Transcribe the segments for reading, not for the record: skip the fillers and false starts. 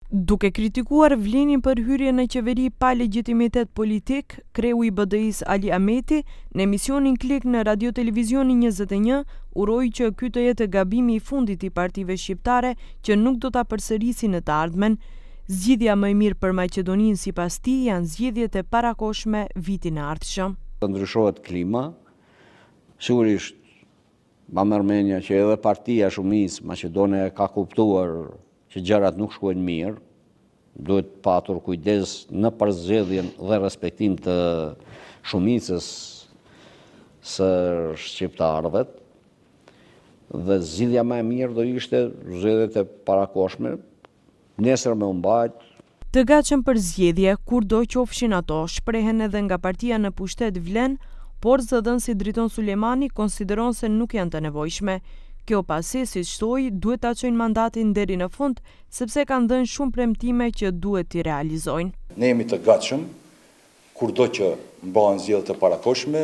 Duke kritikuar Vlenin për hyrje në qeveri pa legjitimitet politik, kreu i BDI-s Ali Ahmeti në emisionin Klik në Radio Televizioni 21 uroi që ky të jetë gabimi i fundit i partive shqiptare që nuk do ta përsërisin në të ardhmen. Zgjidhja më e mirë për Maqedoninë sipas tij janë zgjedhjet e parakohshme vitin e ardhshëm. Të ndryshohet klima, sigurisht ma mërmenja që edhe partia shumicë Maqedonia ka kuptuar që gjërat nuk shkojnë mirë, duhet patur kujdes në përzgjedhjen dhe respektim të shumicës së shqiptarëve, dhe zgjidhja më e mirë do ishte zgjedhjet e parakohshme, nesër me u mbajt. Të gatshëm për zgjedhje, kurdo qofshin ato, shprehen edhe nga partia në pushtet Vlen, por zëdhënësi Driton Sulejmani konsideron se nuk janë të nevojshme. Kjo pasi, siç thoi, duhet ta çojnë mandatin deri në fund, sepse kanë dhënë shumë premtime që duhet t'i realizojnë. Ne jemi të gatshëm, kurdo që mbahen zgjedhjet e parakohshme,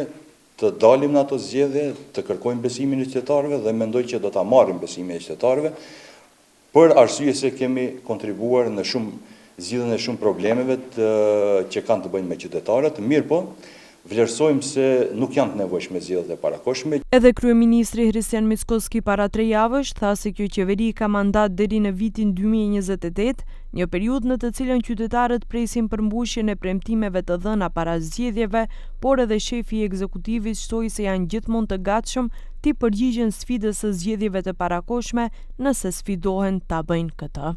të dalim në ato zgjedhje, të kërkojmë besimin e qytetarëve dhe mendoj që do ta marrim besimin e qytetarëve, për arsye se kemi kontribuar në zgjidhjen e shumë problemeve që kanë të bëjnë me qytetarët, mirë po, vlerësojmë se nuk janë të nevojshme zgjedhjet e parakohshme. Edhe kryeministri Hristian Mickoski para 3 javësh tha se kjo qeveri ka mandat deri në vitin 2028, një periudhë në të cilën qytetarët presin përmbushjen e premtimeve të dhëna para zgjedhjeve, por edhe shefi i ekzekutivit shtoi se janë gjithmonë të gatshëm t'i përgjigjen sfidës së zgjedhjeve të parakohshme nëse sfidohen ta bëjnë këtë.